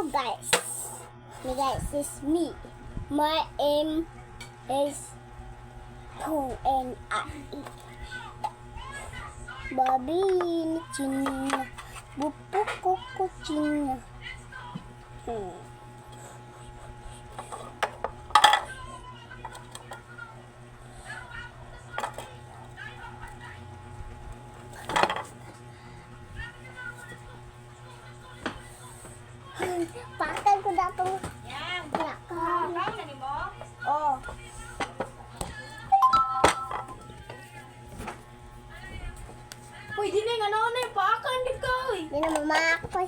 Hello guys. Guys, it's me. My name is Pooh and I. Babin China. Bupukoko China. Patay ko na itong Yan. nakakain. Kain na ni mo? Oh. Uy, di na yung ano na yung paakan di ka. Hindi na mamakoy.